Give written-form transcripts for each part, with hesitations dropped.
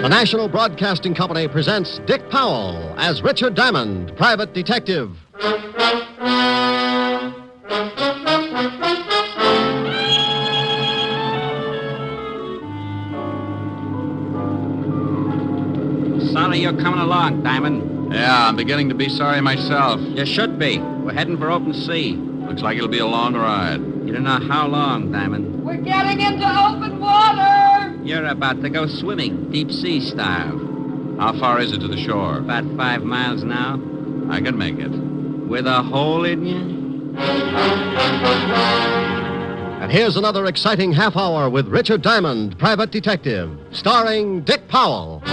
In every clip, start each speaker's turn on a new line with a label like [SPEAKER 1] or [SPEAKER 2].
[SPEAKER 1] The National Broadcasting Company presents Dick Powell as Richard Diamond, private detective.
[SPEAKER 2] Sorry you're coming along, Diamond.
[SPEAKER 3] Yeah, I'm beginning to be sorry myself.
[SPEAKER 2] You should be. We're heading for open sea.
[SPEAKER 3] Looks like it'll be a long ride.
[SPEAKER 2] You don't know how long, Diamond.
[SPEAKER 4] We're getting into open water!
[SPEAKER 2] You're about to go swimming, deep sea style.
[SPEAKER 3] How far is it to the shore?
[SPEAKER 2] About 5 miles now.
[SPEAKER 3] I can make it.
[SPEAKER 2] With a hole in you?
[SPEAKER 1] And here's another exciting half hour with Richard Diamond, private detective, starring Dick Powell.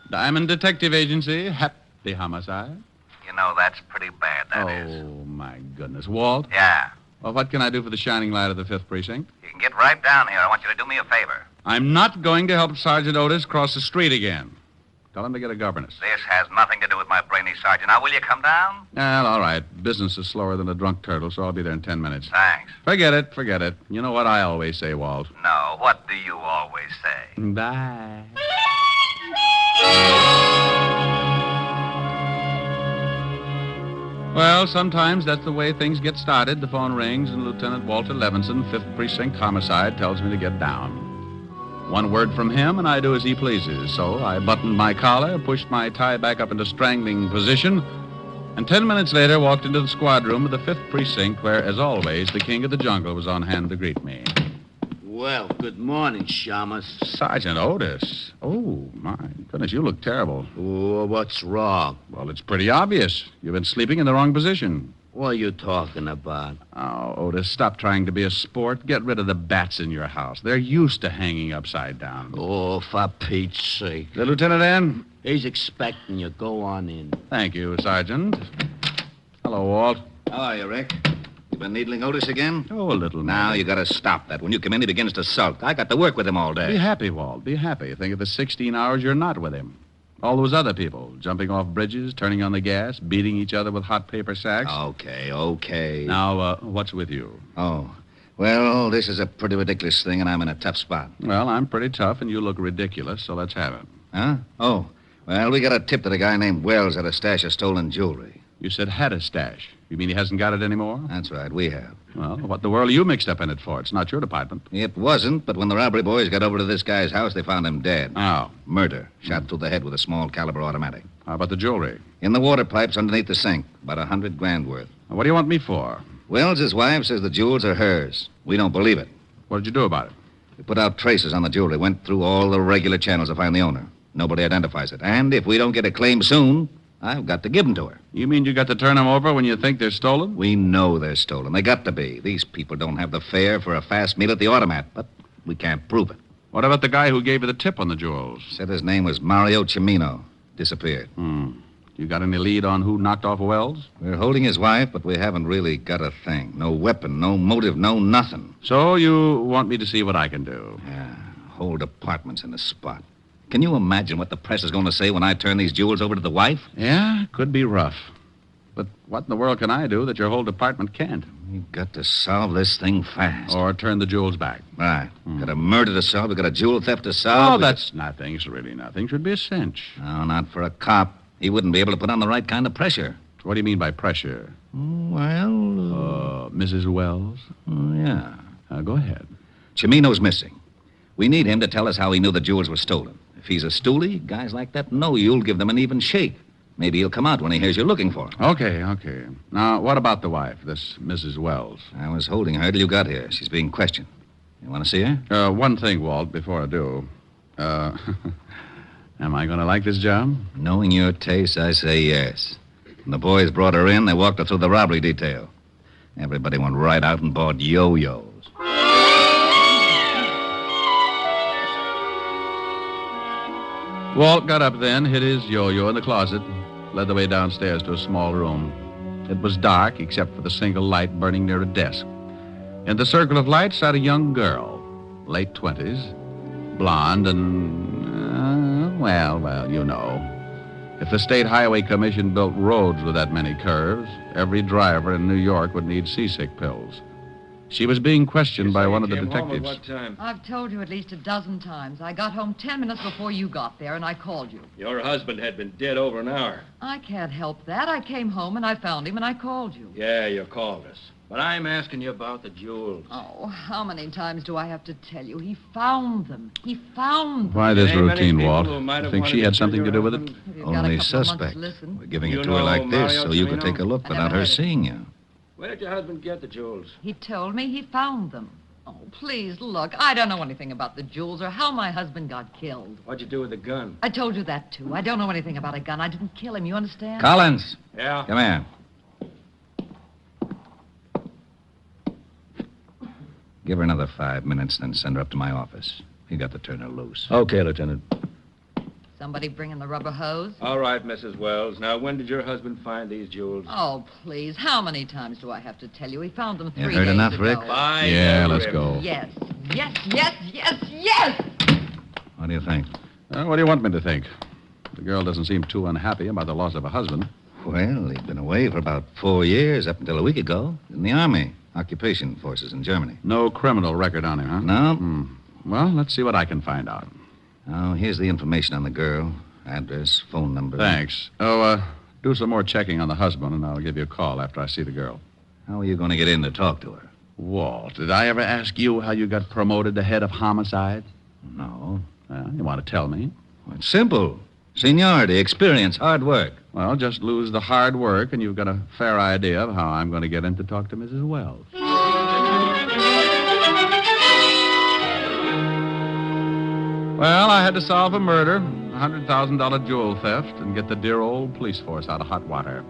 [SPEAKER 3] Diamond Detective Agency, happy homicide.
[SPEAKER 5] You know, that's pretty bad, that is.
[SPEAKER 3] Oh, my goodness. Walt?
[SPEAKER 5] Yeah.
[SPEAKER 3] Well, what can I do for the shining light of the 5th Precinct?
[SPEAKER 5] You can get right down here. I want you to do me a favor.
[SPEAKER 3] I'm not going to help Sergeant Otis cross the street again. Tell him to get a governess.
[SPEAKER 5] This has nothing to do with my brainy sergeant. Now, will you come down?
[SPEAKER 3] Well, all right. Business is slower than a drunk turtle, so I'll be there in 10 minutes.
[SPEAKER 5] Thanks.
[SPEAKER 3] Forget it. You know what I always say, Walt.
[SPEAKER 5] No, what do you always say?
[SPEAKER 3] Bye. Well, sometimes that's the way things get started. The phone rings, and Lieutenant Walter Levinson, 5th Precinct Homicide, tells me to get down. One word from him, and I do as he pleases. So I buttoned my collar, pushed my tie back up into strangling position, and 10 minutes later walked into the squad room of the 5th Precinct, where, as always, the king of the jungle was on hand to greet me.
[SPEAKER 6] Well, good morning, Shamus.
[SPEAKER 3] Sergeant Otis. Oh, my goodness, you look terrible.
[SPEAKER 6] Oh, what's wrong?
[SPEAKER 3] Well, it's pretty obvious. You've been sleeping in the wrong position.
[SPEAKER 6] What are you talking about?
[SPEAKER 3] Oh, Otis, stop trying to be a sport. Get rid of the bats in your house. They're used to hanging upside down.
[SPEAKER 6] Oh, for Pete's sake.
[SPEAKER 3] The lieutenant in?
[SPEAKER 6] He's expecting you. Go on in.
[SPEAKER 3] Thank you, Sergeant. Hello, Walt.
[SPEAKER 5] How are you, Rick? You been needling Otis again?
[SPEAKER 3] Oh, a little.
[SPEAKER 5] Now, you gotta stop that. When you come in, he begins to sulk. I got to work with him all day.
[SPEAKER 3] Be happy, Walt. Be happy. Think of the 16 hours you're not with him. All those other people, jumping off bridges, turning on the gas, beating each other with hot paper sacks.
[SPEAKER 5] Okay.
[SPEAKER 3] Now, what's with you?
[SPEAKER 5] Oh, well, this is a pretty ridiculous thing, and I'm in a tough spot.
[SPEAKER 3] Well, I'm pretty tough, and you look ridiculous, so let's have it.
[SPEAKER 5] Huh? Oh, well, we got a tip that a guy named Wells had a stash of stolen jewelry.
[SPEAKER 3] You said had a stash. You mean he hasn't got it anymore?
[SPEAKER 5] That's right, we have.
[SPEAKER 3] Well, what in the world are you mixed up in it for? It's not your department.
[SPEAKER 5] It wasn't, but when the robbery boys got over to this guy's house, they found him dead.
[SPEAKER 3] Oh.
[SPEAKER 5] Murder. Shot through the head with a small caliber automatic.
[SPEAKER 3] How about the jewelry?
[SPEAKER 5] In the water pipes underneath the sink. About $100,000 worth.
[SPEAKER 3] What do you want me for?
[SPEAKER 5] Wells' wife says the jewels are hers. We don't believe it.
[SPEAKER 3] What did you do about it?
[SPEAKER 5] We put out traces on the jewelry, went through all the regular channels to find the owner. Nobody identifies it. And if we don't get a claim soon, I've got to give them to her.
[SPEAKER 3] You mean you got to turn them over when you think they're stolen?
[SPEAKER 5] We know they're stolen. They got to be. These people don't have the fare for a fast meal at the automat, but we can't prove it.
[SPEAKER 3] What about the guy who gave you the tip on the jewels?
[SPEAKER 5] Said his name was Mario Cimino. Disappeared.
[SPEAKER 3] You got any lead on who knocked off Wells?
[SPEAKER 5] We're holding his wife, but we haven't really got a thing. No weapon, no motive, no nothing.
[SPEAKER 3] So you want me to see what I can do?
[SPEAKER 5] Yeah, whole department's in the spot. Can you imagine what the press is going to say when I turn these jewels over to the wife?
[SPEAKER 3] Yeah, could be rough. But what in the world can I do that your whole department can't?
[SPEAKER 5] We've got to solve this thing fast.
[SPEAKER 3] Or turn the jewels back.
[SPEAKER 5] Right. Got a murder to solve. We got a jewel theft to solve.
[SPEAKER 3] Oh, that's nothing. It's really nothing. Should be a cinch.
[SPEAKER 5] No, not for a cop. He wouldn't be able to put on the right kind of pressure.
[SPEAKER 3] What do you mean by pressure? Mrs. Wells?
[SPEAKER 5] Yeah.
[SPEAKER 3] Go ahead.
[SPEAKER 5] Cimino's missing. We need him to tell us how he knew the jewels were stolen. If he's a stoolie, guys like that know you'll give them an even shake. Maybe he'll come out when he hears you're looking for him.
[SPEAKER 3] Okay. Now, what about the wife, this Mrs. Wells?
[SPEAKER 5] I was holding her till you got here. She's being questioned. You want to see her?
[SPEAKER 3] One thing, Walt, before I do. Am I going to like this job?
[SPEAKER 5] Knowing your taste, I say yes. When the boys brought her in, they walked her through the robbery detail. Everybody went right out and bought yo-yos.
[SPEAKER 3] Walt got up then, hid his yo-yo in the closet, led the way downstairs to a small room. It was dark, except for the single light burning near a desk. In the circle of light sat a young girl, late 20s, blonde and, well, you know. If the State Highway Commission built roads with that many curves, every driver in New York would need seasick pills. She was being questioned by one of the detectives.
[SPEAKER 7] What time?
[SPEAKER 4] I've told you at least a dozen times. I got home 10 minutes before you got there, and I called you.
[SPEAKER 7] Your husband had been dead over an hour.
[SPEAKER 4] I can't help that. I came home, and I found him, and I called you.
[SPEAKER 7] Yeah, you called us. But I'm asking you about the jewels.
[SPEAKER 4] Oh, how many times do I have to tell you? He found them. He found them.
[SPEAKER 3] Why this
[SPEAKER 7] There ain't many
[SPEAKER 3] routine,
[SPEAKER 7] people
[SPEAKER 3] Walt?
[SPEAKER 7] who might
[SPEAKER 3] You
[SPEAKER 7] have
[SPEAKER 3] think she
[SPEAKER 7] wanted
[SPEAKER 3] had
[SPEAKER 7] to
[SPEAKER 3] something to
[SPEAKER 7] kill
[SPEAKER 3] do
[SPEAKER 7] your
[SPEAKER 3] with it?
[SPEAKER 4] If you've got a
[SPEAKER 5] Only
[SPEAKER 4] couple of months
[SPEAKER 5] suspect.
[SPEAKER 4] to listen.
[SPEAKER 5] We're giving
[SPEAKER 7] You
[SPEAKER 5] it to her
[SPEAKER 7] know
[SPEAKER 5] like this
[SPEAKER 7] Mario
[SPEAKER 5] so you could
[SPEAKER 7] Torino?
[SPEAKER 5] take a look
[SPEAKER 4] I
[SPEAKER 5] without
[SPEAKER 4] never
[SPEAKER 5] her
[SPEAKER 4] heard of
[SPEAKER 5] seeing you.
[SPEAKER 7] Where did your husband get the jewels?
[SPEAKER 4] He told me he found them. Oh, please, look. I don't know anything about the jewels or how my husband got killed.
[SPEAKER 7] What'd you do with the gun?
[SPEAKER 4] I told you that, too. I don't know anything about a gun. I didn't kill him. You understand?
[SPEAKER 5] Collins,
[SPEAKER 7] Yeah.
[SPEAKER 5] come here. Give her another 5 minutes, then send her up to my office. You got to turn her loose.
[SPEAKER 7] Okay, Lieutenant.
[SPEAKER 4] Somebody bringing the rubber hose?
[SPEAKER 7] All right, Mrs. Wells. Now, when did your husband find these jewels?
[SPEAKER 4] Oh, please. How many times do I have to tell you? He found them
[SPEAKER 5] You
[SPEAKER 4] 3
[SPEAKER 5] heard
[SPEAKER 4] days
[SPEAKER 5] enough,
[SPEAKER 4] ago.
[SPEAKER 5] Rick?
[SPEAKER 7] By
[SPEAKER 3] Yeah,
[SPEAKER 7] the
[SPEAKER 3] let's
[SPEAKER 7] river.
[SPEAKER 3] go.
[SPEAKER 4] Yes. Yes, yes, yes, yes!
[SPEAKER 5] What do you think?
[SPEAKER 3] What do you want me to think? The girl doesn't seem too unhappy about the loss of a husband.
[SPEAKER 5] Well, he'd been away for about 4 years, up until a week ago, in the Army, occupation forces in Germany.
[SPEAKER 3] No criminal record on him, huh?
[SPEAKER 5] No?
[SPEAKER 3] Well, let's see what I can find out.
[SPEAKER 5] Oh, here's the information on the girl. Address, phone number.
[SPEAKER 3] Thanks. Oh, do some more checking on the husband, and I'll give you a call after I see the girl.
[SPEAKER 5] How are you going to get in to talk to her?
[SPEAKER 3] Walt, did I ever ask you how you got promoted to head of homicide?
[SPEAKER 5] No.
[SPEAKER 3] You want to tell me?
[SPEAKER 5] Well, it's simple. Seniority, experience, hard work.
[SPEAKER 3] Well, just lose the hard work, and you've got a fair idea of how I'm going to get in to talk to Mrs. Wells. Well, I had to solve a murder, a $100,000 jewel theft, and get the dear old police force out of hot water.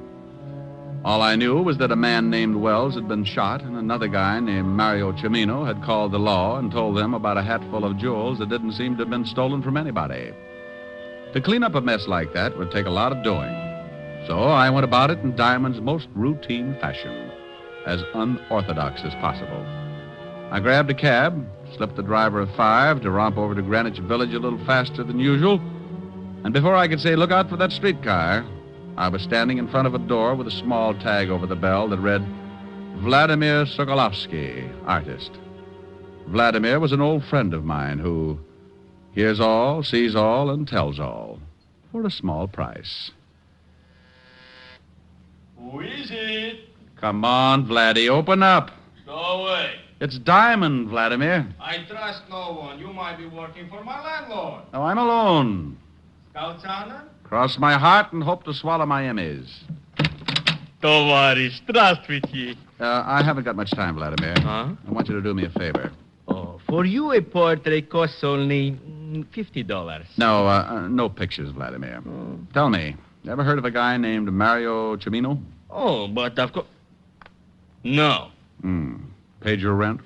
[SPEAKER 3] All I knew was that a man named Wells had been shot, and another guy named Mario Cimino had called the law and told them about a hatful of jewels that didn't seem to have been stolen from anybody. To clean up a mess like that would take a lot of doing. So I went about it in Diamond's most routine fashion, as unorthodox as possible. I grabbed a cab, slipped the driver a 5 to romp over to Greenwich Village a little faster than usual, and before I could say, look out for that streetcar, I was standing in front of a door with a small tag over the bell that read, Vladimir Sokolovsky, artist. Vladimir was an old friend of mine who hears all, sees all, and tells all for a small price.
[SPEAKER 8] Who is it?
[SPEAKER 3] Come on, Vladdy, open up.
[SPEAKER 8] Go away.
[SPEAKER 3] It's Diamond, Vladimir.
[SPEAKER 8] I trust no one. You might be working for my landlord.
[SPEAKER 3] Oh, I'm alone.
[SPEAKER 8] Scout's honor?
[SPEAKER 3] Cross my heart and hope to swallow my Emmys.
[SPEAKER 8] Товарищ, здравствуйте.
[SPEAKER 3] I haven't got much time, Vladimir.
[SPEAKER 8] Huh?
[SPEAKER 3] I want you to do me a favor.
[SPEAKER 8] Oh, for you a portrait costs only $50.
[SPEAKER 3] No, no pictures, Vladimir. Tell me, you ever heard of a guy named Mario Cimino?
[SPEAKER 8] Oh, but of course... No.
[SPEAKER 3] Paid your rent?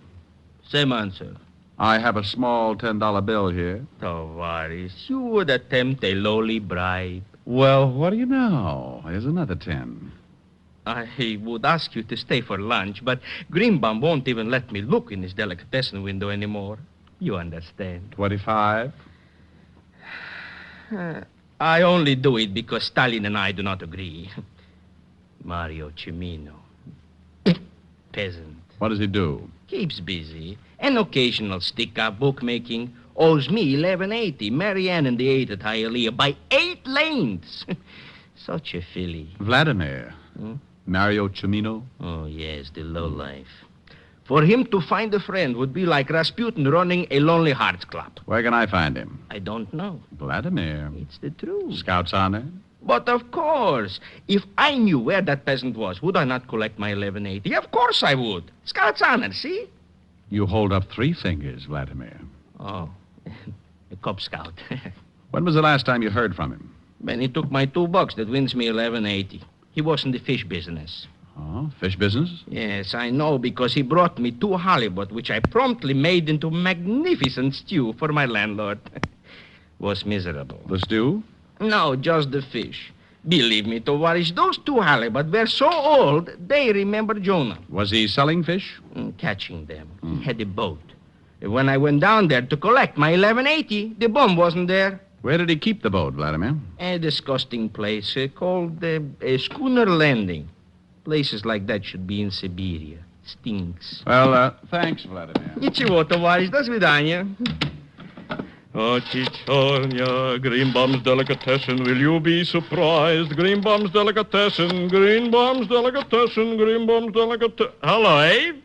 [SPEAKER 8] Same answer.
[SPEAKER 3] I have a small $10 bill here.
[SPEAKER 8] Tavares, you would attempt a lowly bribe.
[SPEAKER 3] Well, what do you know? Here's another 10.
[SPEAKER 8] I would ask you to stay for lunch, but Greenbaum won't even let me look in his delicatessen window anymore. You understand.
[SPEAKER 3] 25.
[SPEAKER 8] I only do it because Stalin and I do not agree. Mario Cimino. Peasant.
[SPEAKER 3] What does he do?
[SPEAKER 8] Keeps busy. An occasional stick-up bookmaking. Owes me $11.80. Marianne and the 8 at Hialeah by 8 lanes. Such a filly.
[SPEAKER 3] Vladimir. Mario Cimino?
[SPEAKER 8] Oh, yes, the lowlife. For him to find a friend would be like Rasputin running a Lonely Hearts Club.
[SPEAKER 3] Where can I find him?
[SPEAKER 8] I don't know.
[SPEAKER 3] Vladimir.
[SPEAKER 8] It's the truth.
[SPEAKER 3] Scout's honor?
[SPEAKER 8] But of course, if I knew where that peasant was, would I not collect my $11.80? Of course I would. Scout's honor, see?
[SPEAKER 3] You hold up 3 fingers, Vladimir.
[SPEAKER 8] Oh, a Cub Scout.
[SPEAKER 3] When was the last time you heard from him?
[SPEAKER 8] When he took my $2 that wins me $11.80. He was in the fish business.
[SPEAKER 3] Oh, fish business?
[SPEAKER 8] Yes, I know, because he brought me 2 halibut, which I promptly made into magnificent stew for my landlord. Was miserable.
[SPEAKER 3] The stew?
[SPEAKER 8] No, just the fish. Believe me, Tovarish, those 2 halibut were so old, they remember Jonah.
[SPEAKER 3] Was he selling fish?
[SPEAKER 8] Catching them. He had a boat. When I went down there to collect my $11.80, the bum wasn't there.
[SPEAKER 3] Where did he keep the boat, Vladimir?
[SPEAKER 8] A disgusting place called Schooner Landing. Places like that should be in Siberia. Stinks.
[SPEAKER 3] Well, thanks, Vladimir.
[SPEAKER 8] Ничего, товарищ. До свидания.
[SPEAKER 9] Oh, Chichornia, Greenbaum's delicatessen, will you be surprised? Greenbaum's delicatessen, Greenbaum's delicatessen, Greenbaum's delicatessen.
[SPEAKER 8] Hello, Abe.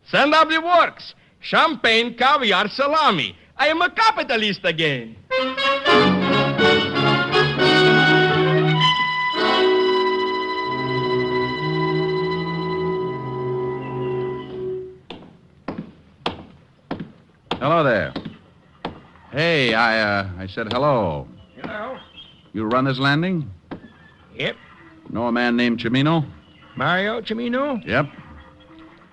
[SPEAKER 8] Send up the works. Champagne, caviar, salami. I am a capitalist again.
[SPEAKER 3] Hello there. Hey, I said hello.
[SPEAKER 8] Hello.
[SPEAKER 3] You run this landing?
[SPEAKER 8] Yep.
[SPEAKER 3] Know a man named Cimino?
[SPEAKER 8] Mario Cimino?
[SPEAKER 3] Yep.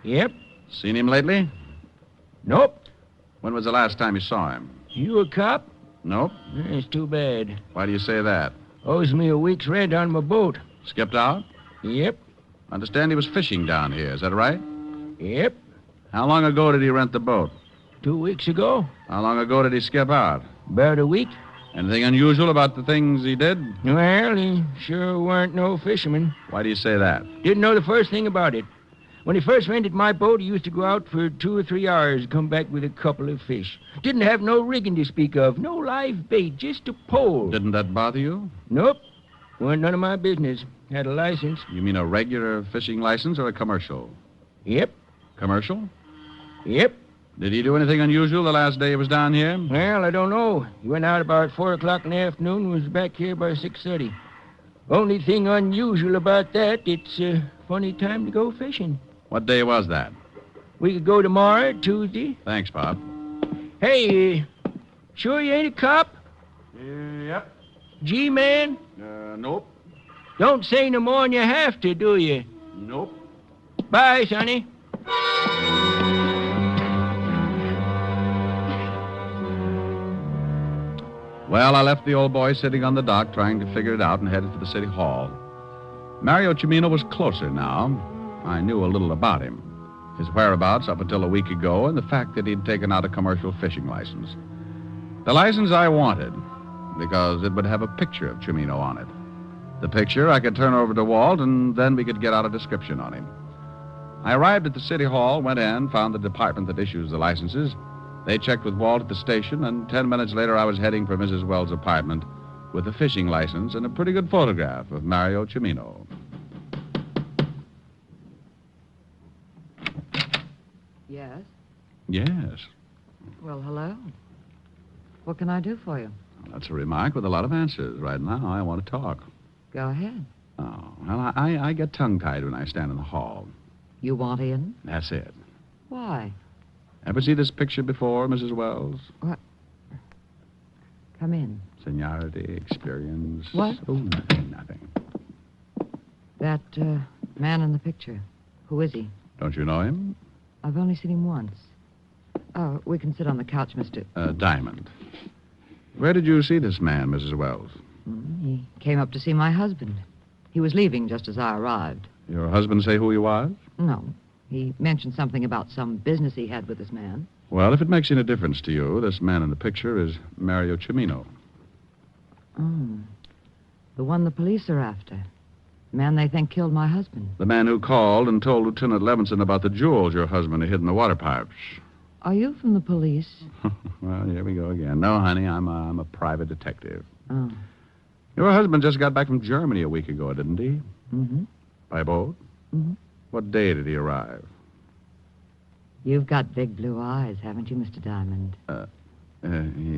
[SPEAKER 8] Yep.
[SPEAKER 3] Seen him lately?
[SPEAKER 8] Nope.
[SPEAKER 3] When was the last time you saw him?
[SPEAKER 8] You a cop?
[SPEAKER 3] Nope.
[SPEAKER 8] It's too bad.
[SPEAKER 3] Why do you say that?
[SPEAKER 8] Owes me a week's rent on my boat.
[SPEAKER 3] Skipped out?
[SPEAKER 8] Yep.
[SPEAKER 3] Understand he was fishing down here, is that right?
[SPEAKER 8] Yep.
[SPEAKER 3] How long ago did he rent the boat?
[SPEAKER 8] 2 weeks ago.
[SPEAKER 3] How long ago did he skip out?
[SPEAKER 8] About a week.
[SPEAKER 3] Anything unusual about the things he did?
[SPEAKER 8] Well, he sure weren't no fisherman.
[SPEAKER 3] Why do you say that?
[SPEAKER 8] Didn't know the first thing about it. When he first rented my boat, he used to go out for 2 or 3 hours, come back with a couple of fish. Didn't have no rigging to speak of, no live bait, just a pole.
[SPEAKER 3] Didn't that bother you?
[SPEAKER 8] Nope. Wasn't none of my business. Had a license.
[SPEAKER 3] You mean a regular fishing license or a commercial?
[SPEAKER 8] Yep.
[SPEAKER 3] Commercial?
[SPEAKER 8] Yep.
[SPEAKER 3] Did he do anything unusual the last day he was down here?
[SPEAKER 8] Well, I don't know. He went out about 4 o'clock in the afternoon and was back here by 6:30. Only thing unusual about that, it's a funny time to go fishing.
[SPEAKER 3] What day was that?
[SPEAKER 8] We could go tomorrow, Tuesday.
[SPEAKER 3] Thanks, Bob.
[SPEAKER 8] Hey, sure you ain't a cop?
[SPEAKER 3] Yep.
[SPEAKER 8] G-man?
[SPEAKER 3] Nope.
[SPEAKER 8] Don't say no more than you have to, do you?
[SPEAKER 3] Nope.
[SPEAKER 8] Bye, sonny.
[SPEAKER 3] Well, I left the old boy sitting on the dock trying to figure it out and headed for the city hall. Mario Cimino was closer now. I knew a little about him. His whereabouts up until a week ago and the fact that he'd taken out a commercial fishing license. The license I wanted because it would have a picture of Cimino on it. The picture I could turn over to Walt and then we could get out a description on him. I arrived at the city hall, went in, found the department that issues the licenses. They checked with Walt at the station, and 10 minutes later I was heading for Mrs. Wells' apartment with a fishing license and a pretty good photograph of Mario Cimino.
[SPEAKER 4] Yes?
[SPEAKER 3] Yes.
[SPEAKER 4] Well, hello. What can I do for you?
[SPEAKER 3] That's a remark with a lot of answers. Right now, I want to talk.
[SPEAKER 4] Go ahead.
[SPEAKER 3] Oh, well, I get tongue-tied when I stand in the hall.
[SPEAKER 4] You want in?
[SPEAKER 3] That's it.
[SPEAKER 4] Why?
[SPEAKER 3] Ever see this picture before, Mrs. Wells?
[SPEAKER 4] What? Come in.
[SPEAKER 3] Seniority, experience.
[SPEAKER 4] What?
[SPEAKER 3] Oh, nothing.
[SPEAKER 4] That man in the picture. Who is he?
[SPEAKER 3] Don't you know him?
[SPEAKER 4] I've only seen him once. Oh, we can sit on the couch, Mr.
[SPEAKER 3] Diamond. Where did you see this man, Mrs. Wells?
[SPEAKER 4] He came up to see my husband. He was leaving just as I arrived.
[SPEAKER 3] Your husband say who he was?
[SPEAKER 4] No. He mentioned something about some business he had with this man.
[SPEAKER 3] Well, if it makes any difference to you, this man in the picture is Mario Cimino.
[SPEAKER 4] Oh. The one the police are after. The man they think killed my husband.
[SPEAKER 3] The man who called and told Lieutenant Levinson about the jewels your husband had hid in the water pipes.
[SPEAKER 4] Are you from the police?
[SPEAKER 3] Well, here we go again. No, honey, I'm a private detective.
[SPEAKER 4] Oh.
[SPEAKER 3] Your husband just got back from Germany a week ago, didn't he?
[SPEAKER 4] Mm-hmm.
[SPEAKER 3] By boat?
[SPEAKER 4] Mm-hmm.
[SPEAKER 3] What day did he arrive?
[SPEAKER 4] You've got big blue eyes, haven't you, Mr. Diamond?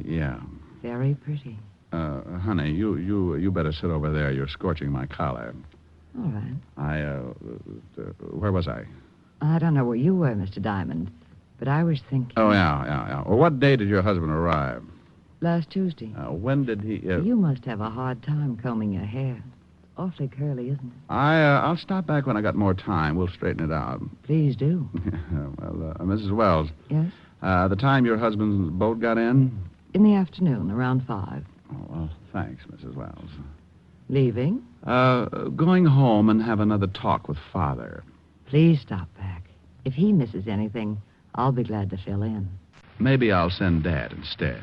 [SPEAKER 3] Yeah.
[SPEAKER 4] Very pretty.
[SPEAKER 3] Honey, you better sit over there. You're scorching my collar.
[SPEAKER 4] All right.
[SPEAKER 3] Where was I?
[SPEAKER 4] I don't know where you were, Mr. Diamond, but I was thinking...
[SPEAKER 3] Oh, yeah. Well, what day did your husband arrive?
[SPEAKER 4] Last Tuesday.
[SPEAKER 3] When did he...
[SPEAKER 4] You must have a hard time combing your hair. It's awfully curly, isn't it?
[SPEAKER 3] I'll stop back when I got more time. We'll straighten it out.
[SPEAKER 4] Please do.
[SPEAKER 3] Well, Mrs. Wells.
[SPEAKER 4] Yes?
[SPEAKER 3] The time your husband's boat got in?
[SPEAKER 4] In the afternoon, around 5.
[SPEAKER 3] Oh, well, thanks, Mrs. Wells.
[SPEAKER 4] Leaving?
[SPEAKER 3] Going home and have another talk with Father.
[SPEAKER 4] Please stop back. If he misses anything, I'll be glad to fill in.
[SPEAKER 3] Maybe I'll send Dad instead.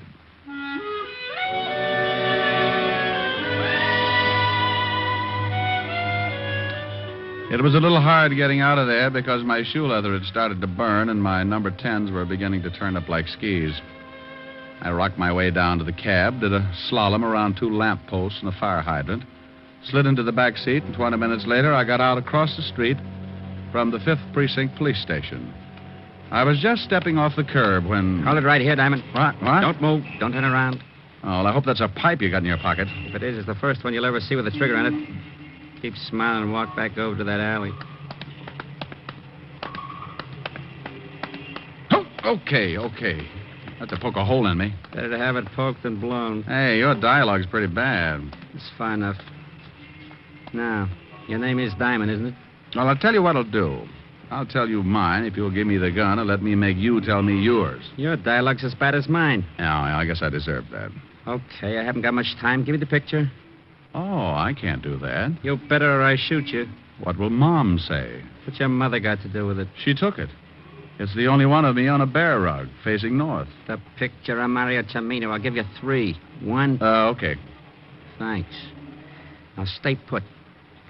[SPEAKER 3] It was a little hard getting out of there because my shoe leather had started to burn and my number 10s were beginning to turn up like skis. I rocked my way down to the cab, did a slalom around 2 lamp posts and a fire hydrant, slid into the back seat, and 20 minutes later I got out across the street from the 5th Precinct Police Station. I was just stepping off the curb when...
[SPEAKER 2] Hold it right here, Diamond.
[SPEAKER 3] What?
[SPEAKER 2] Don't move. Don't turn around.
[SPEAKER 3] Oh, well, I hope that's a pipe you got in your pocket.
[SPEAKER 2] If it is, it's the first one you'll ever see with a trigger on it. Keep smiling and walk back over to that alley.
[SPEAKER 3] Oh, okay. Had to poke a hole in me.
[SPEAKER 2] Better to have it poked than blown.
[SPEAKER 3] Hey, your dialogue's pretty bad.
[SPEAKER 2] It's fine enough. Now, your name is Diamond, isn't it?
[SPEAKER 3] Well, I'll tell you what I'll do. I'll tell you mine if you'll give me the gun and let me make you tell me yours.
[SPEAKER 2] Your dialogue's as bad as mine.
[SPEAKER 3] Yeah, I guess I deserve that.
[SPEAKER 2] Okay, I haven't got much time. Give me the picture.
[SPEAKER 3] Oh, I can't do that.
[SPEAKER 2] You better or I shoot you.
[SPEAKER 3] What will Mom say?
[SPEAKER 2] What's your mother got to do with it?
[SPEAKER 3] She took it. It's the only one of me on a bear rug, facing north.
[SPEAKER 2] The picture of Mario Cimino. I'll give you 3. 1.
[SPEAKER 3] Okay.
[SPEAKER 2] Thanks. Now stay put.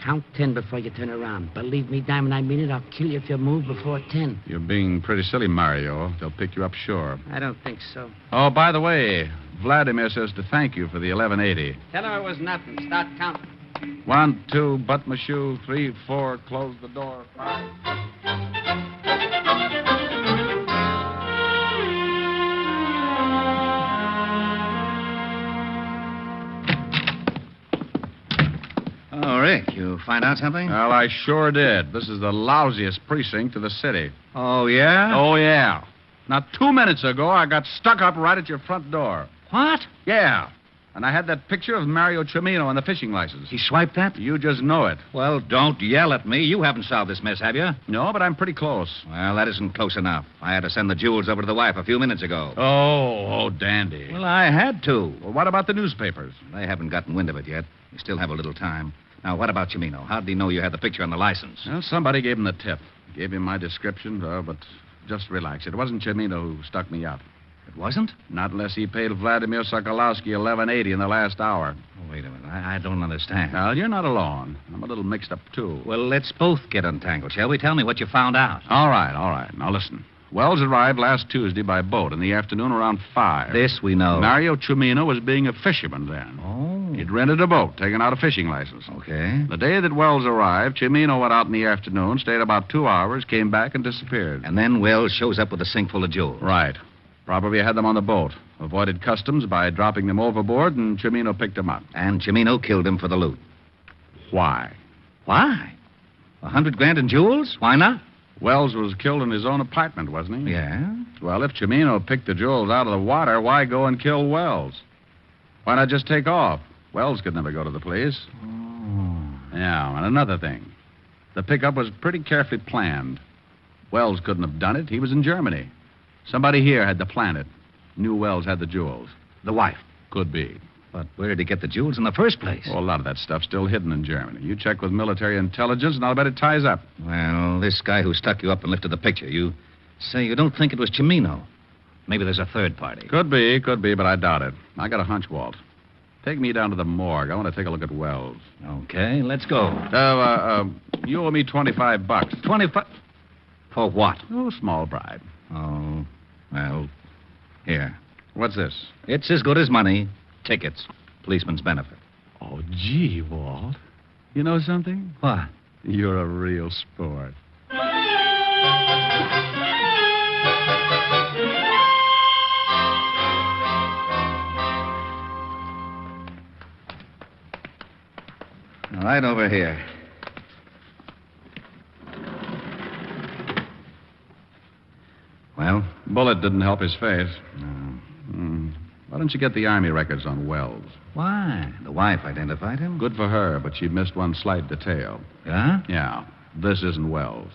[SPEAKER 2] Count 10 before you turn around. Believe me, Diamond, I mean it. I'll kill you if you move before 10.
[SPEAKER 3] You're being pretty silly, Mario. They'll pick you up sure.
[SPEAKER 2] I don't think so.
[SPEAKER 3] Oh, by the way, Vladimir says to thank you for the 1180.
[SPEAKER 2] Tell her it was nothing. Start counting.
[SPEAKER 3] 1, 2, button my shoe. 3, 4, close the door. 5.
[SPEAKER 5] Oh, Rick, you find out something?
[SPEAKER 3] Well, I sure did. This is the lousiest precinct in the city.
[SPEAKER 5] Oh, yeah?
[SPEAKER 3] Oh, yeah. Now, 2 minutes ago, I got stuck up right at your front door.
[SPEAKER 5] What?
[SPEAKER 3] Yeah. And I had that picture of Mario Cimino on the fishing license.
[SPEAKER 5] He swiped that?
[SPEAKER 3] You just know it.
[SPEAKER 5] Well, don't yell at me. You haven't solved this mess, have you?
[SPEAKER 3] No, but I'm pretty close.
[SPEAKER 5] Well, that isn't close enough. I had to send the jewels over to the wife a few minutes ago.
[SPEAKER 3] Oh, dandy.
[SPEAKER 5] Well, I had to.
[SPEAKER 3] Well, what about the newspapers?
[SPEAKER 5] They haven't gotten wind of it yet. We still have a little time. Now, what about Cimino? How did he know you had the picture on the license?
[SPEAKER 3] Well, somebody gave him the tip. Gave him my description, but just relax. It wasn't Cimino who stuck me up.
[SPEAKER 5] It wasn't?
[SPEAKER 3] Not unless he paid Vladimir Sokolowski $11.80 in the last hour.
[SPEAKER 5] Oh, wait a minute. I don't understand.
[SPEAKER 3] Well, you're not alone. I'm a little mixed up, too.
[SPEAKER 5] Well, let's both get untangled, shall we? Tell me what you found out.
[SPEAKER 3] All right. Now, listen. Wells arrived last Tuesday by boat in the afternoon around 5.
[SPEAKER 5] This we know.
[SPEAKER 3] Mario Cimino was being a fisherman then.
[SPEAKER 5] Oh.
[SPEAKER 3] He'd rented a boat, taken out a fishing license.
[SPEAKER 5] Okay.
[SPEAKER 3] The day that Wells arrived, Cimino went out in the afternoon, stayed about 2 hours, came back, and disappeared.
[SPEAKER 5] And then Wells shows up with a sink full of jewels.
[SPEAKER 3] Right. Probably had them on the boat. Avoided customs by dropping them overboard, and Cimino picked them up.
[SPEAKER 5] And Cimino killed him for the loot.
[SPEAKER 3] Why?
[SPEAKER 5] Why? $100,000 in jewels? Why not?
[SPEAKER 3] Wells was killed in his own apartment, wasn't he?
[SPEAKER 5] Yeah.
[SPEAKER 3] Well, if Cimino picked the jewels out of the water, why go and kill Wells? Why not just take off? Wells could never go to the police.
[SPEAKER 5] Oh.
[SPEAKER 3] Yeah, and another thing. The pickup was pretty carefully planned. Wells couldn't have done it. He was in Germany. Somebody here had to plan it. Knew Wells had the jewels.
[SPEAKER 5] The wife.
[SPEAKER 3] Could be.
[SPEAKER 5] But where did he get the jewels in the first place?
[SPEAKER 3] Oh, a lot of that stuff's still hidden in Germany. You check with military intelligence, and I'll bet it ties up.
[SPEAKER 5] Well, this guy who stuck you up and lifted the picture, you say you don't think it was Cimino. Maybe there's a third party.
[SPEAKER 3] Could be, but I doubt it. I got a hunch, Walt. Take me down to the morgue. I want to take a look at Wells.
[SPEAKER 5] Okay, let's go.
[SPEAKER 3] You owe me $25.
[SPEAKER 5] 25? For what?
[SPEAKER 3] Oh, small bribe.
[SPEAKER 5] Oh, well, here.
[SPEAKER 3] What's this?
[SPEAKER 5] It's as good as money. Tickets. Policeman's benefit.
[SPEAKER 3] Oh, gee, Walt. You know something?
[SPEAKER 5] What?
[SPEAKER 3] You're a real sport.
[SPEAKER 5] Right over here. Well?
[SPEAKER 3] Bullet didn't help his face.
[SPEAKER 5] No.
[SPEAKER 3] Why don't you get the Army records on Wells?
[SPEAKER 5] Why? The wife identified him?
[SPEAKER 3] Good for her, but she missed one slight detail.
[SPEAKER 5] Yeah?
[SPEAKER 3] Yeah. This isn't Wells.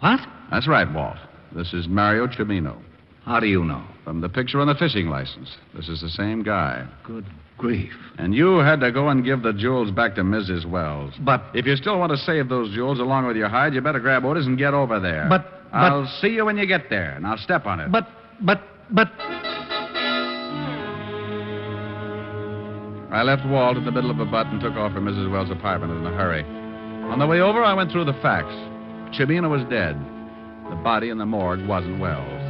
[SPEAKER 5] What?
[SPEAKER 3] That's right, Walt. This is Mario Cimino.
[SPEAKER 5] How do you know?
[SPEAKER 3] From the picture on the fishing license. This is the same guy.
[SPEAKER 5] Good grief.
[SPEAKER 3] And you had to go and give the jewels back to Mrs. Wells.
[SPEAKER 5] But...
[SPEAKER 3] If you still want to save those jewels along with your hide, you better grab orders and get over there.
[SPEAKER 5] But...
[SPEAKER 3] I'll see you when you get there. Now step on it.
[SPEAKER 5] But...
[SPEAKER 3] I left Walt in the middle of a butt and took off for Mrs. Wells' apartment in a hurry. On the way over, I went through the facts. Chimino was dead. The body in the morgue wasn't Wells.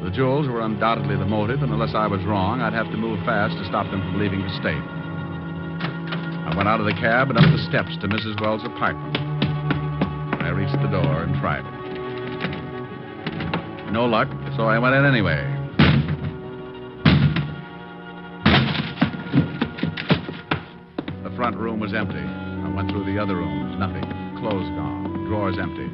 [SPEAKER 3] The jewels were undoubtedly the motive, and unless I was wrong, I'd have to move fast to stop them from leaving the state. I went out of the cab and up the steps to Mrs. Wells' apartment. I reached the door and tried it. No luck, so I went in anyway. The front room was empty. I went through the other rooms. Nothing. Clothes gone. Drawers empty.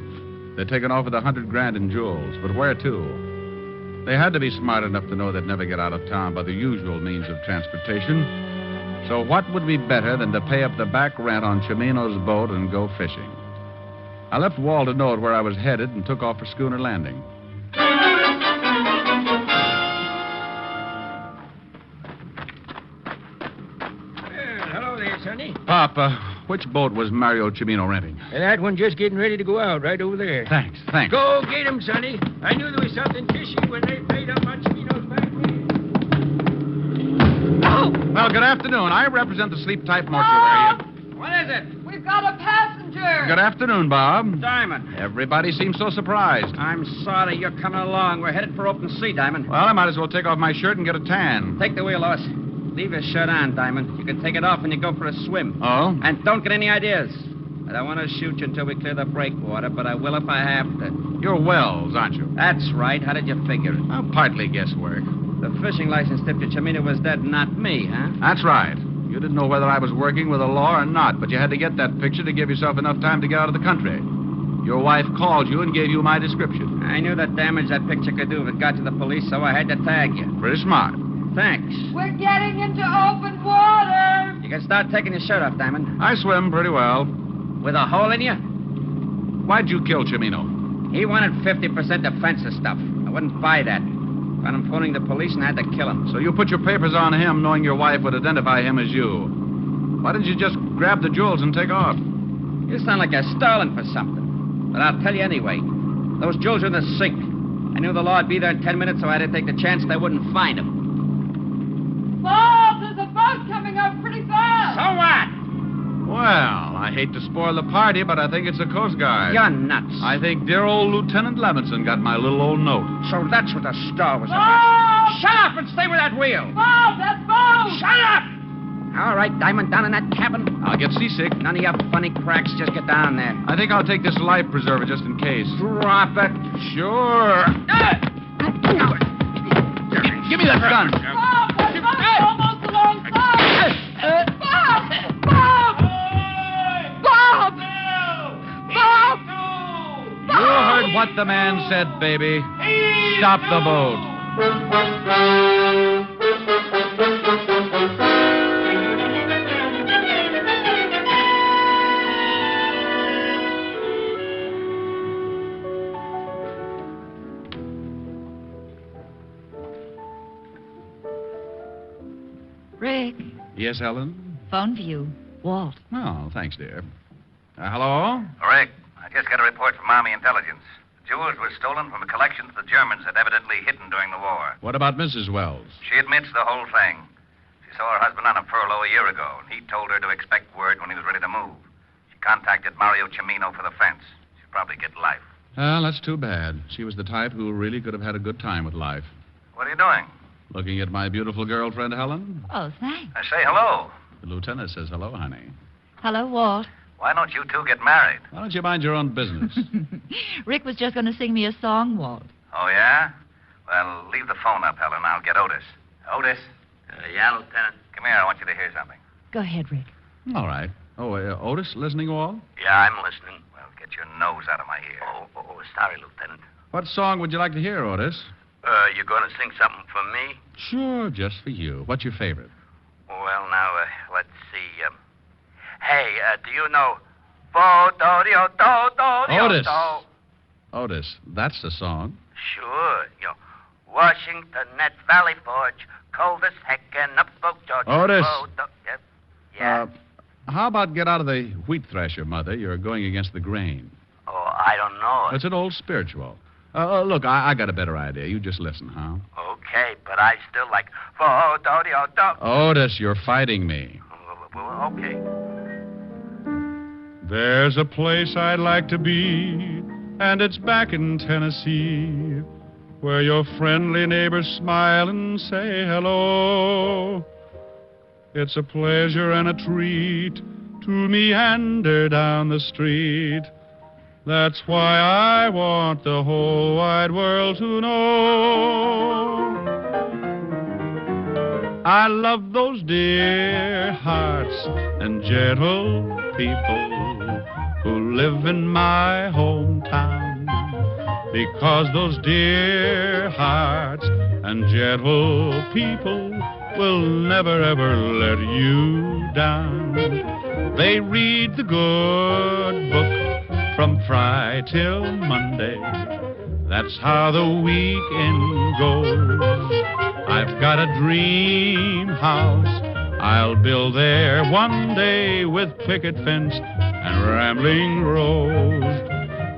[SPEAKER 3] They'd taken off with $100,000 in jewels, but where to? They had to be smart enough to know they'd never get out of town by the usual means of transportation. So what would be better than to pay up the back rent on Chimino's boat and go fishing? I left Walt a note where I was headed and took off for Schooner Landing.
[SPEAKER 8] Hello there, Sonny.
[SPEAKER 3] Pop, which boat was Mario Chimino renting?
[SPEAKER 8] That one just getting ready to go out, right over there.
[SPEAKER 3] Thanks.
[SPEAKER 8] Go get him, Sonny. I knew there was something fishy when they paid up on Chimino's back rent.
[SPEAKER 3] Oh! Well, good afternoon. I represent the sleep-type mortuary.
[SPEAKER 2] What is it?
[SPEAKER 4] We've got a passenger.
[SPEAKER 3] Good afternoon, Bob.
[SPEAKER 2] Diamond.
[SPEAKER 3] Everybody seems so surprised.
[SPEAKER 2] I'm sorry you're coming along. We're headed for open sea, Diamond.
[SPEAKER 3] Well, I might as well take off my shirt and get a tan.
[SPEAKER 2] Take the wheel, Lois. Leave your shirt on, Diamond. You can take it off when you go for a swim.
[SPEAKER 3] Oh?
[SPEAKER 2] And don't get any ideas. I don't want to shoot you until we clear the breakwater, but I will if I have to.
[SPEAKER 3] You're Wells, aren't you?
[SPEAKER 2] That's right. How did you figure it?
[SPEAKER 3] Well, partly guesswork.
[SPEAKER 2] The fishing license tipped you Chimino was dead, not me, huh?
[SPEAKER 3] That's right. You didn't know whether I was working with the law or not, but you had to get that picture to give yourself enough time to get out of the country. Your wife called you and gave you my description.
[SPEAKER 2] I knew the damage that picture could do if it got to the police, so I had to tag you.
[SPEAKER 3] Pretty smart.
[SPEAKER 2] Thanks.
[SPEAKER 4] We're getting into open water.
[SPEAKER 2] You can start taking your shirt off, Diamond.
[SPEAKER 3] I swim pretty well.
[SPEAKER 2] With a hole in you?
[SPEAKER 3] Why'd you kill Chimino?
[SPEAKER 2] He wanted 50% defensive stuff. I wouldn't buy that. Found him phoning the police and I had to kill him.
[SPEAKER 3] So you put your papers on him knowing your wife would identify him as you. Why didn't you just grab the jewels and take off?
[SPEAKER 2] You sound like you're stalling for something. But I'll tell you anyway. Those jewels are in the sink. I knew the law would be there in 10 minutes, so I had to take the chance they wouldn't find them.
[SPEAKER 4] Bob, there's a boat coming up pretty fast.
[SPEAKER 2] So what?
[SPEAKER 3] Well, I hate to spoil the party, but I think it's the Coast Guard.
[SPEAKER 2] You're nuts.
[SPEAKER 3] I think dear old Lieutenant Levinson got my little old note.
[SPEAKER 2] So that's what the star was
[SPEAKER 4] Bob!
[SPEAKER 2] about. Shut up and stay with that wheel.
[SPEAKER 4] Bob, that's Bob.
[SPEAKER 2] Shut up! All right, Diamond, down in that cabin.
[SPEAKER 3] I'll get seasick.
[SPEAKER 2] None of your funny cracks. Just get down there.
[SPEAKER 3] I think I'll take this life preserver just in case.
[SPEAKER 2] Drop it.
[SPEAKER 3] Sure. Give me that gun.
[SPEAKER 4] Bob, that boat's almost alongside. Bob! Bob! Bob! Bob!
[SPEAKER 3] You heard what the man said, baby. Stop the boat.
[SPEAKER 10] Rick,
[SPEAKER 3] Yes, Helen?
[SPEAKER 10] phone for you. Walt.
[SPEAKER 3] Oh, thanks, dear. Hello?
[SPEAKER 5] Rick, I just got a report from Army intelligence. The jewels were stolen from a collection the Germans had evidently hidden during the war.
[SPEAKER 3] What about Mrs. Wells?
[SPEAKER 5] She admits the whole thing. She saw her husband on a furlough a year ago, and he told her to expect word when he was ready to move. She contacted Mario Chimino for the fence. She'll probably get life.
[SPEAKER 3] Well, that's too bad. She was the type who really could have had a good time with life.
[SPEAKER 5] What are you doing?
[SPEAKER 3] Looking at my beautiful girlfriend, Helen?
[SPEAKER 10] Oh, thanks.
[SPEAKER 5] I say hello.
[SPEAKER 3] The lieutenant says hello, honey.
[SPEAKER 10] Hello, Walt.
[SPEAKER 5] Why don't you two get married?
[SPEAKER 3] Why don't you mind your own business?
[SPEAKER 10] Rick was just going to sing me a song, Walt.
[SPEAKER 5] Oh, yeah? Well, leave the phone up, Helen. I'll get Otis. Otis?
[SPEAKER 6] Yeah, Lieutenant.
[SPEAKER 5] Come here. I want you to hear something.
[SPEAKER 10] Go ahead, Rick.
[SPEAKER 3] All right. Oh, Otis, listening, Walt?
[SPEAKER 6] Yeah, I'm listening.
[SPEAKER 5] Well, get your nose out of my ear.
[SPEAKER 6] Oh, sorry, Lieutenant.
[SPEAKER 3] What song would you like to hear, Otis?
[SPEAKER 6] You going to sing something for me?
[SPEAKER 3] Sure, just for you. What's your favorite?
[SPEAKER 6] Well, now, let's see. Hey, do you know...
[SPEAKER 3] Otis. Otis, that's the song.
[SPEAKER 6] Sure, Washington at Valley Forge, cold as heck and up spoke George.
[SPEAKER 3] Otis.
[SPEAKER 6] Yep. Yeah.
[SPEAKER 3] How about get out of the wheat thresher, Mother? You're going against the grain.
[SPEAKER 6] Oh, I don't know.
[SPEAKER 3] It's an old spiritual. Look, I got a better idea. You just listen, huh?
[SPEAKER 6] Okay, but I still like...
[SPEAKER 3] Otis, you're fighting me.
[SPEAKER 6] Well, okay.
[SPEAKER 11] There's a place I'd like to be, and it's back in Tennessee, where your friendly neighbors smile and say hello. It's a pleasure and a treat to meander down the street. That's why I want the whole wide world to know. I love those dear hearts and gentle people who live in my hometown, because those dear hearts and gentle people will never ever let you down. They read the good book from Friday till Monday. That's how the weekend goes. I've got a dream house I'll build there one day, with picket fence and rambling rose.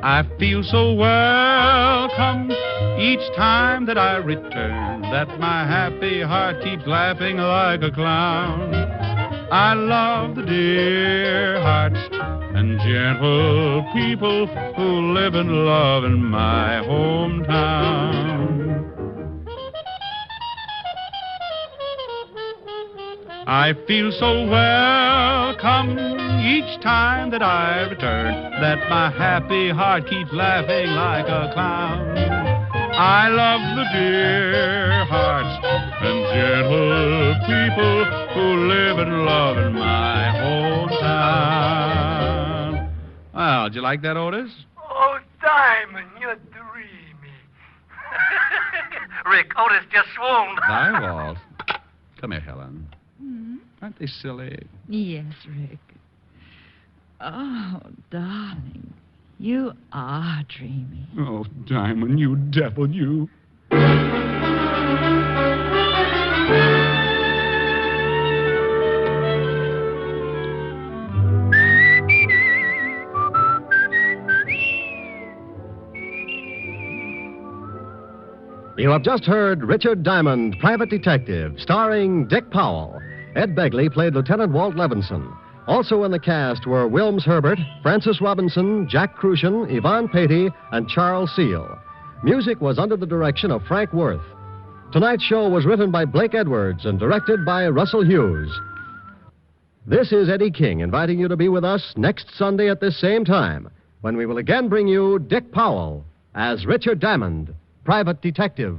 [SPEAKER 11] I feel so welcome each time that I return, that my happy heart keeps laughing like a clown. I love the dear hearts and gentle people who live and love in my hometown. I feel so welcome each time that I return, that my happy heart keeps laughing like a clown. I love the dear hearts and gentle people who live and love in my hometown. Well, did you like that, Otis?
[SPEAKER 6] Oh, Diamond, you're dreamy. Rick, Otis just swooned.
[SPEAKER 3] Hi, Walt. Come here, Helen. Aren't they silly?
[SPEAKER 10] Yes, Rick. Oh, darling, you are dreamy.
[SPEAKER 11] Oh, Diamond, you devil, you.
[SPEAKER 1] You have just heard Richard Diamond, Private Detective, starring Dick Powell. Ed Begley played Lieutenant Walt Levinson. Also in the cast were Wilms Herbert, Francis Robinson, Jack Crucian, Yvonne Patey, and Charles Seal. Music was under the direction of Frank Worth. Tonight's show was written by Blake Edwards and directed by Russell Hughes. This is Eddie King inviting you to be with us next Sunday at this same time, when we will again bring you Dick Powell as Richard Diamond, Private Detective.